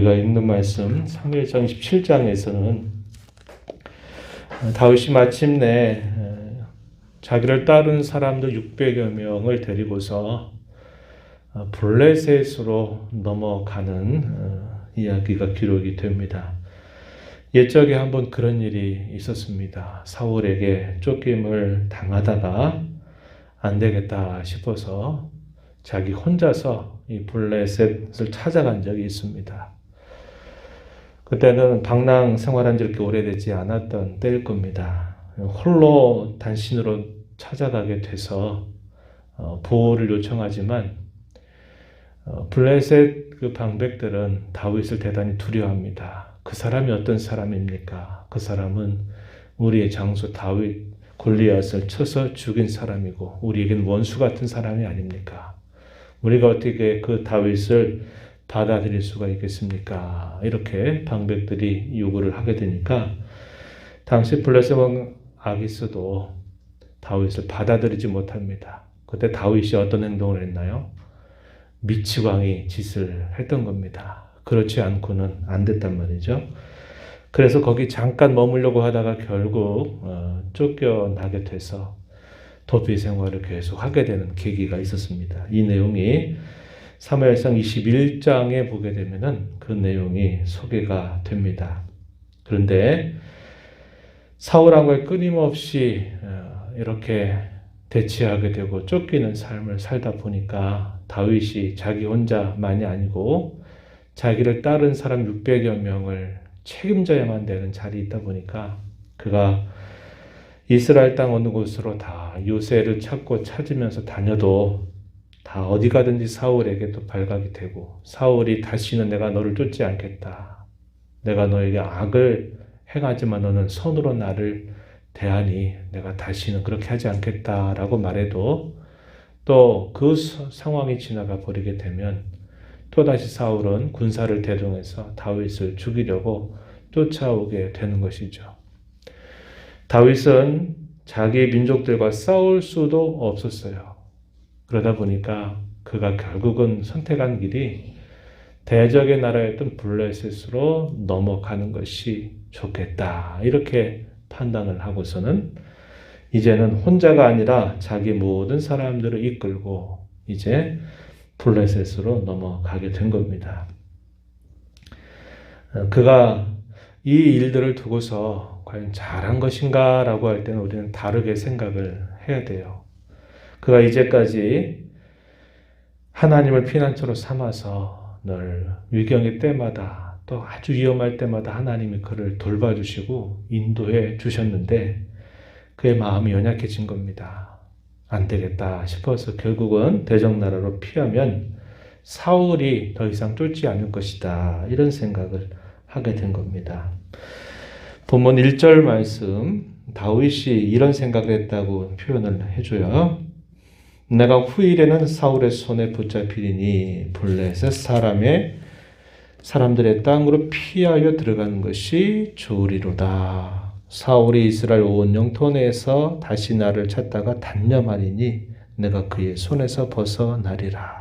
우리가 읽는 말씀 사무엘상 17장에서는 다윗이 마침내 자기를 따른 사람들 600여 명을 데리고서 블레셋으로 넘어가는 이야기가 기록이 됩니다. 옛적에 한번 그런 일이 있었습니다. 사울에게 쫓김을 당하다가 안 되겠다 싶어서 자기 혼자서 이 블레셋을 찾아간 적이 있습니다. 그때는 방랑 생활한 지 그렇게 오래되지 않았던 때일 겁니다. 홀로 단신으로 찾아가게 돼서 보호를 요청하지만 블레셋 그 방백들은 다윗을 대단히 두려워합니다. 그 사람이 어떤 사람입니까? 그 사람은 우리의 장수 다윗 골리앗을 쳐서 죽인 사람이고 우리에겐 원수 같은 사람이 아닙니까? 우리가 어떻게 그 다윗을 받아들일 수가 있겠습니까? 이렇게 방백들이 요구를 하게 되니까 당시 블레셋 왕 아기스도 다윗을 받아들이지 못합니다. 그때 다윗이 어떤 행동을 했나요? 미치광이 짓을 했던 겁니다. 그렇지 않고는 안 됐단 말이죠. 그래서 거기 잠깐 머물려고 하다가 결국 쫓겨나게 돼서 도피 생활을 계속 하게 되는 계기가 있었습니다. 이 내용이 사무엘상 21장에 보게 되면은 그 내용이 소개가 됩니다. 그런데 사울왕과 끊임없이 이렇게 대치하게 되고 쫓기는 삶을 살다 보니까 다윗이 자기 혼자만이 아니고 자기를 따른 사람 600여 명을 책임져야만 되는 자리에 있다 보니까 그가 이스라엘 땅 어느 곳으로 다 요새를 찾으면서 다녀도 다 어디 가든지 사울에게 또 발각이 되고 사울이 다시는 내가 너를 쫓지 않겠다. 내가 너에게 악을 행하지만 너는 선으로 나를 대하니 내가 다시는 그렇게 하지 않겠다라고 말해도 또 그 상황이 지나가 버리게 되면 또다시 사울은 군사를 대동해서 다윗을 죽이려고 쫓아오게 되는 것이죠. 다윗은 자기 민족들과 싸울 수도 없었어요. 그러다 보니까 그가 결국은 선택한 길이 대적의 나라였던 블레셋으로 넘어가는 것이 좋겠다. 이렇게 판단을 하고서는 이제는 혼자가 아니라 자기 모든 사람들을 이끌고 이제 블레셋으로 넘어가게 된 겁니다. 그가 이 일들을 두고서 과연 잘한 것인가 라고 할 때는 우리는 다르게 생각을 해야 돼요. 그가 이제까지 하나님을 피난처로 삼아서 늘 위경의 때마다 또 아주 위험할 때마다 하나님이 그를 돌봐주시고 인도해 주셨는데 그의 마음이 연약해진 겁니다. 안 되겠다 싶어서 결국은 대적나라로 피하면 사울이 더 이상 쫓지 않을 것이다. 이런 생각을 하게 된 겁니다. 본문 1절 말씀 다윗이 이런 생각을 했다고 표현을 해줘요. 내가 후일에는 사울의 손에 붙잡히리니 블레셋 사람들의 땅으로 피하여 들어가는 것이 좋으리로다. 사울이 이스라엘 온 영토 내에서 다시 나를 찾다가 단념하리니 내가 그의 손에서 벗어나리라.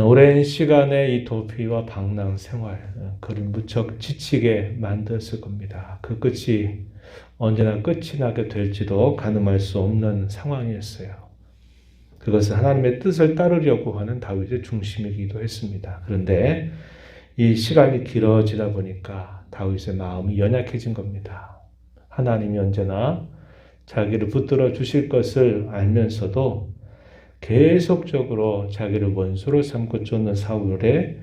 오랜 시간의 이 도피와 방랑 생활, 그를 무척 지치게 만들었을 겁니다. 그 끝이 언제나 끝이 나게 될지도 가늠할 수 없는 상황이었어요. 그것은 하나님의 뜻을 따르려고 하는 다윗의 중심이기도 했습니다. 그런데 이 시간이 길어지다 보니까 다윗의 마음이 연약해진 겁니다. 하나님이 언제나 자기를 붙들어 주실 것을 알면서도 계속적으로 자기를 원수로 삼고 쫓는 사울의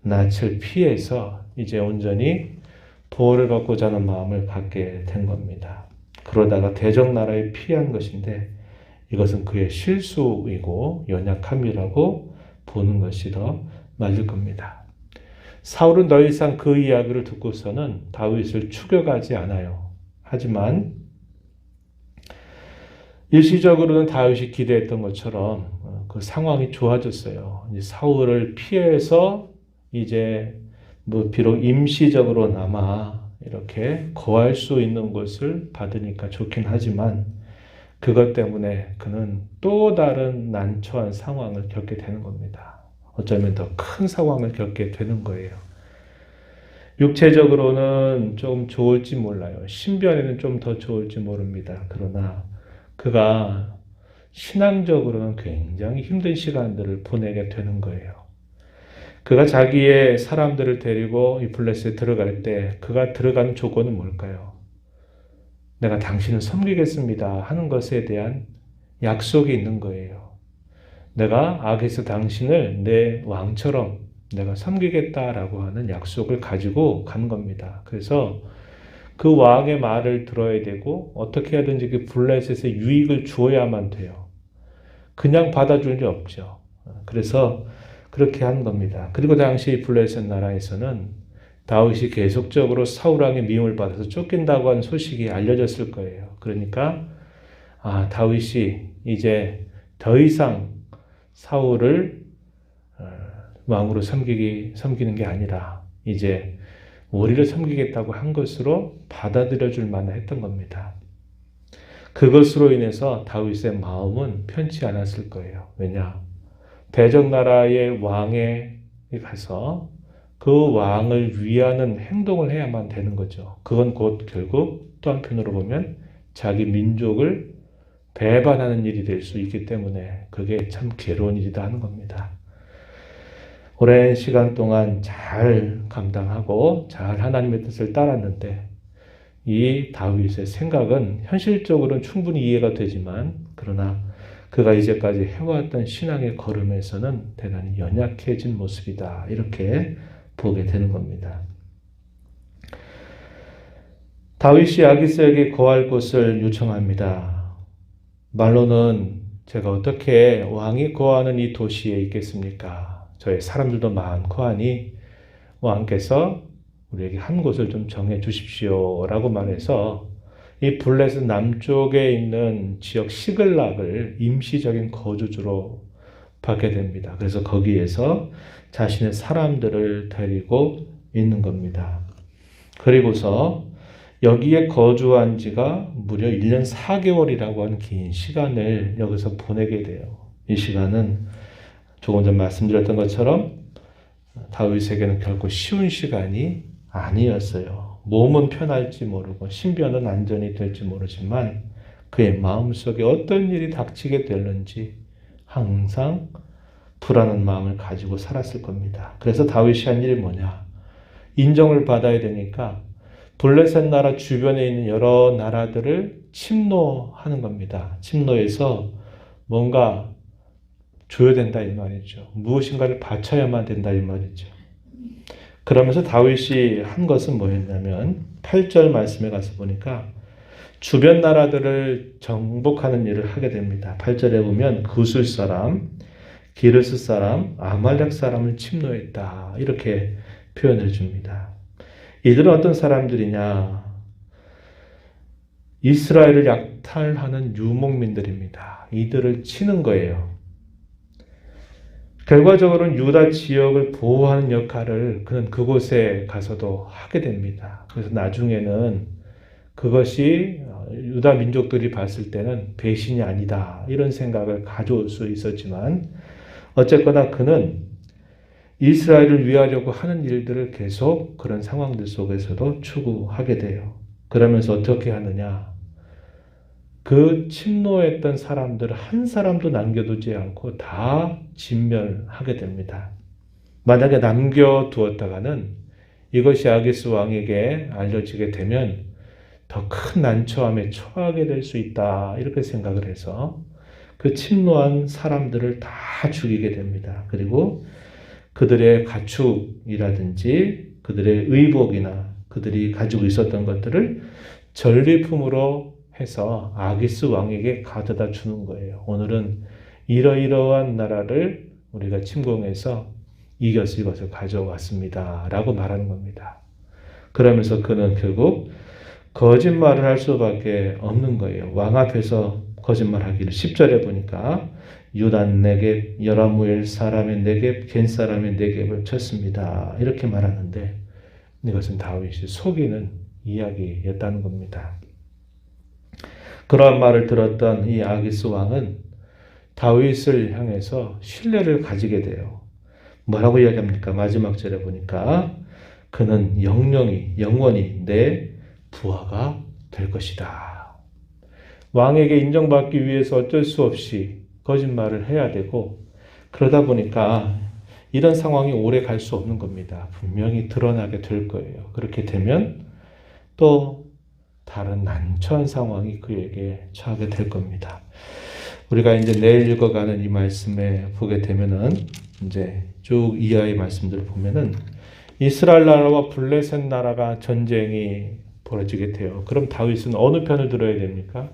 낯을 피해서 이제 온전히 보호를 받고자 하는 마음을 갖게 된 겁니다. 그러다가 대적나라에 피한 것인데 이것은 그의 실수이고 연약함이라고 보는 것이 더 맞을 겁니다. 사울은 더 이상 그 이야기를 듣고서는 다윗을 추격하지 않아요. 하지만 일시적으로는 다윗이 기대했던 것처럼 그 상황이 좋아졌어요. 이제 사울을 피해서 이제 비록 임시적으로나마 이렇게 거할 수 있는 곳을 받으니까 좋긴 하지만 그것 때문에 그는 또 다른 난처한 상황을 겪게 되는 겁니다. 어쩌면 더 큰 상황을 겪게 되는 거예요. 육체적으로는 좀 좋을지 몰라요. 신변에는 좀 더 좋을지 모릅니다. 그러나 그가 신앙적으로는 굉장히 힘든 시간들을 보내게 되는 거예요. 그가 자기의 사람들을 데리고 이 블레셋에 들어갈 때 그가 들어가는 조건은 뭘까요? 내가 당신을 섬기겠습니다 하는 것에 대한 약속이 있는 거예요. 내가 아기스 당신을 내 왕처럼 내가 섬기겠다라고 하는 약속을 가지고 간 겁니다. 그래서 그 왕의 말을 들어야 되고 어떻게 하든지 그 블레셋에 유익을 주어야만 돼요. 그냥 받아줄 리 없죠. 그래서 그렇게 한 겁니다. 그리고 당시 블레셋 나라에서는 다윗이 계속적으로 사울왕의 미움을 받아서 쫓긴다고 하는 소식이 알려졌을 거예요. 그러니까 다윗이 이제 더 이상 사울을 왕으로 섬기는 게 아니라 이제 우리를 섬기겠다고 한 것으로 받아들여 줄 만했던 겁니다. 그것으로 인해서 다윗의 마음은 편치 않았을 거예요. 왜냐? 대적 나라의 왕에 가서 그 왕을 위하는 행동을 해야만 되는 거죠. 그건 곧 결국 또 한편으로 보면 자기 민족을 배반하는 일이 될 수 있기 때문에 그게 참 괴로운 일이다 하는 겁니다. 오랜 시간 동안 잘 감당하고 잘 하나님의 뜻을 따랐는데 이 다윗의 생각은 현실적으로는 충분히 이해가 되지만 그러나 그가 이제까지 해왔던 신앙의 걸음에서는 대단히 연약해진 모습이다. 이렇게 보게 되는 겁니다. 다윗이 아기스에게 거할 곳을 요청합니다. 말로는 제가 어떻게 왕이 거하는 이 도시에 있겠습니까? 저의 사람들도 많고 하니 왕께서 우리에게 한 곳을 좀 정해 주십시오 라고 말해서 이 블레셋 남쪽에 있는 지역 시글락을 임시적인 거주지로 받게 됩니다. 그래서 거기에서 자신의 사람들을 데리고 있는 겁니다. 그리고서 여기에 거주한 지가 무려 1년 4개월이라고 하는 긴 시간을 여기서 보내게 돼요. 이 시간은 조금 전 말씀드렸던 것처럼 다윗에게는 결코 쉬운 시간이 아니었어요. 몸은 편할지 모르고 신변은 안전이 될지 모르지만 그의 마음속에 어떤 일이 닥치게 될는지 항상 불안한 마음을 가지고 살았을 겁니다. 그래서 다윗이 한 일이 뭐냐? 인정을 받아야 되니까 블레셋 나라 주변에 있는 여러 나라들을 침노하는 겁니다. 침노해서 뭔가 줘야 된다 이 말이죠. 무엇인가를 바쳐야만 된다 이 말이죠. 그러면서 다윗이 한 것은 뭐였냐면 8절 말씀에 가서 보니까 주변 나라들을 정복하는 일을 하게 됩니다. 8절에 보면 구술 사람, 기르스 사람, 아말렉 사람을 침노했다. 이렇게 표현을 줍니다. 이들은 어떤 사람들이냐? 이스라엘을 약탈하는 유목민들입니다. 이들을 치는 거예요. 결과적으로는 유다 지역을 보호하는 역할을 그는 그곳에 가서도 하게 됩니다. 그래서 나중에는 그것이 유다 민족들이 봤을 때는 배신이 아니다 이런 생각을 가져올 수 있었지만 어쨌거나 그는 이스라엘을 위하려고 하는 일들을 계속 그런 상황들 속에서도 추구하게 돼요. 그러면서 어떻게 하느냐? 그 침노했던 사람들 한 사람도 남겨두지 않고 다 진멸하게 됩니다. 만약에 남겨두었다가는 이것이 아기스 왕에게 알려지게 되면 더 큰 난처함에 처하게 될 수 있다. 이렇게 생각을 해서 그 침노한 사람들을 다 죽이게 됩니다. 그리고 그들의 가축이라든지 그들의 의복이나 그들이 가지고 있었던 것들을 전리품으로 해서 아기스 왕에게 가져다 주는 거예요. 오늘은 이러이러한 나라를 우리가 침공해서 이겨서 이것을 가져왔습니다. 라고 말하는 겁니다. 그러면서 그는 결국 거짓말을 할 수밖에 없는 거예요. 왕 앞에서 거짓말하기를 10절에 보니까 유단 네겝, 여라무엘 사람의 네겝, 겐 사람의 네겝을 쳤습니다. 이렇게 말하는데 이것은 다윗이 속이는 이야기였다는 겁니다. 그러한 말을 들었던 이 아기스 왕은 다윗을 향해서 신뢰를 가지게 돼요. 뭐라고 이야기합니까? 마지막 절에 보니까 그는 영원히 내 부하가 될 것이다. 왕에게 인정받기 위해서 어쩔 수 없이 거짓말을 해야 되고 그러다 보니까 이런 상황이 오래 갈 수 없는 겁니다. 분명히 드러나게 될 거예요. 그렇게 되면 또 다른 난처한 상황이 그에게 처하게 될 겁니다. 우리가 이제 내일 읽어가는 이 말씀에 보게 되면은 이제 쭉 이하의 말씀들을 보면은 이스라엘 나라와 블레셋 나라가 전쟁이 벌어지게 돼요. 그럼 다윗은 어느 편을 들어야 됩니까?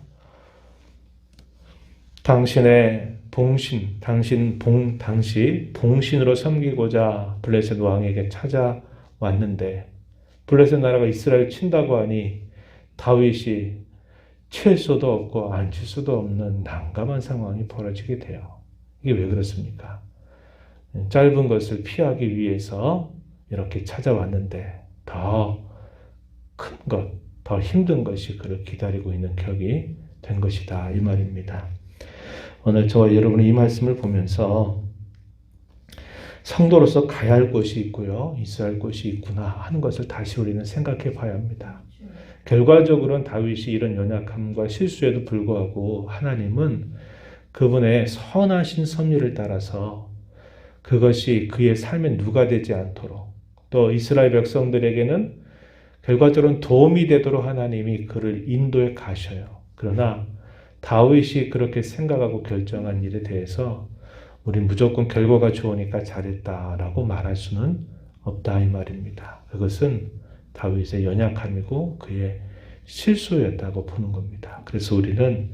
당시 봉신으로 섬기고자 블레셋 왕에게 찾아왔는데 블레셋 나라가 이스라엘 친다고 하니 다윗이 칠 수도 없고 안 칠 수도 없는 난감한 상황이 벌어지게 돼요. 이게 왜 그렇습니까? 짧은 것을 피하기 위해서 이렇게 찾아왔는데 더 큰 것, 더 힘든 것이 그를 기다리고 있는 격이 된 것이다. 이 말입니다. 오늘 저와 여러분이 이 말씀을 보면서 성도로서 가야 할 곳이 있고요. 있어야 할 곳이 있구나 하는 것을 다시 우리는 생각해 봐야 합니다. 결과적으로는 다윗이 이런 연약함과 실수에도 불구하고 하나님은 그분의 선하신 섭리를 따라서 그것이 그의 삶에 누가 되지 않도록 또 이스라엘 백성들에게는 결과적으로는 도움이 되도록 하나님이 그를 인도해 가셔요. 그러나 다윗이 그렇게 생각하고 결정한 일에 대해서 우린 무조건 결과가 좋으니까 잘했다라고 말할 수는 없다 이 말입니다. 그것은 다윗의 연약함이고 그의 실수였다고 보는 겁니다. 그래서 우리는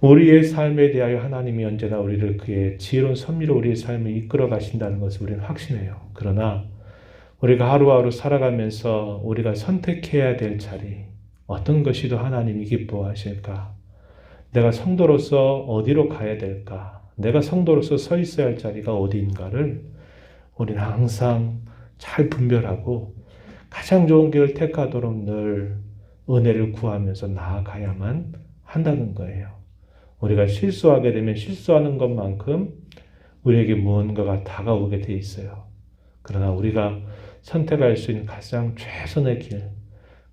우리의 삶에 대하여 하나님이 언제나 우리를 그의 지혜로운 섭리로 우리의 삶을 이끌어 가신다는 것을 우리는 확신해요. 그러나 우리가 하루하루 살아가면서 우리가 선택해야 될 자리, 어떤 것이 더 하나님이 기뻐하실까? 내가 성도로서 어디로 가야 될까? 내가 성도로서 서 있어야 할 자리가 어디인가를 우리는 항상 잘 분별하고 가장 좋은 길을 택하도록 늘 은혜를 구하면서 나아가야만 한다는 거예요. 우리가 실수하게 되면 실수하는 것만큼 우리에게 무언가가 다가오게 돼 있어요. 그러나 우리가 선택할 수 있는 가장 최선의 길,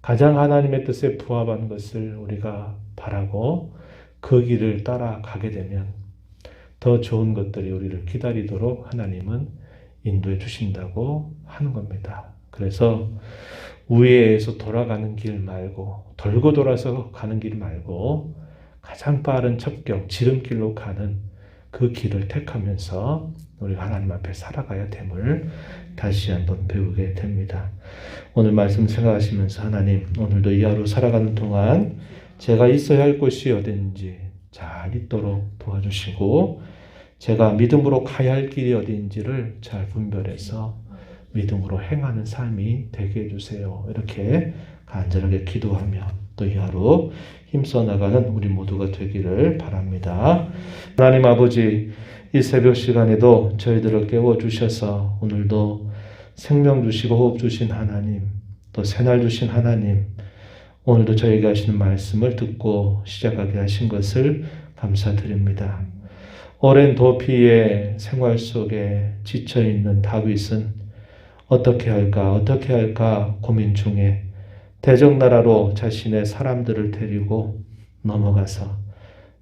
가장 하나님의 뜻에 부합한 것을 우리가 바라고 그 길을 따라가게 되면 더 좋은 것들이 우리를 기다리도록 하나님은 인도해 주신다고 하는 겁니다. 그래서 우회해서 돌아가는 길 말고 돌고 돌아서 가는 길 말고 가장 빠른 첩경, 지름길로 가는 그 길을 택하면서 우리가 하나님 앞에 살아가야 됨을 다시 한번 배우게 됩니다. 오늘 말씀 생각하시면서 하나님 오늘도 이 하루 살아가는 동안 제가 있어야 할 곳이 어딘지 잘 있도록 도와주시고 제가 믿음으로 가야 할 길이 어딘지를 잘 분별해서 믿음으로 행하는 삶이 되게 해주세요. 이렇게 간절하게 기도하며 또 이 하루 힘써 나가는 우리 모두가 되기를 바랍니다. 하나님 아버지 이 새벽 시간에도 저희들을 깨워주셔서 오늘도 생명 주시고 호흡 주신 하나님 또 새날 주신 하나님 오늘도 저에게 하시는 말씀을 듣고 시작하게 하신 것을 감사드립니다. 오랜 도피의 생활 속에 지쳐있는 다윗은 어떻게 할까 고민 중에 대적나라로 자신의 사람들을 데리고 넘어가서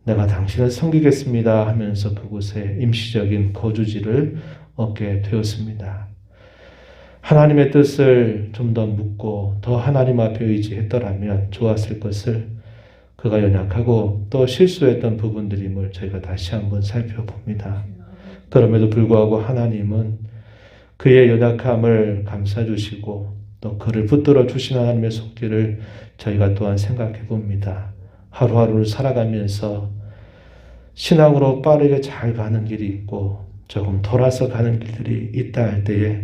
내가 당신을 섬기겠습니다 하면서 그곳에 임시적인 거주지를 얻게 되었습니다. 하나님의 뜻을 좀 더 묻고 더 하나님 앞에 의지했더라면 좋았을 것을 그가 연약하고 또 실수했던 부분들임을 저희가 다시 한번 살펴봅니다. 그럼에도 불구하고 하나님은 그의 연약함을 감싸주시고 또 그를 붙들어 주신 하나님의 손길을 저희가 또한 생각해 봅니다. 하루하루를 살아가면서 신앙으로 빠르게 잘 가는 길이 있고 조금 돌아서 가는 길들이 있다 할 때에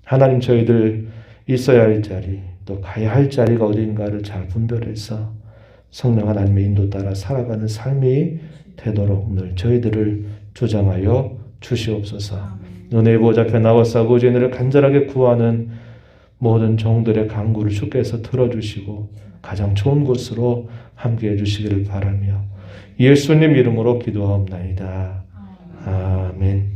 하나님 저희들 있어야 할 자리 또 가야 할 자리가 어딘가를 잘 분별해서 성령 하나님의 인도 따라 살아가는 삶이 되도록 늘 저희들을 주장하여 주시옵소서. 은혜의 보좌 앞에 나와서 아버지 은혜를 간절하게 구하는 모든 종들의 간구를 주께서 들어주시고 가장 좋은 곳으로 함께해 주시기를 바라며 예수님 이름으로 기도하옵나이다. 아멘.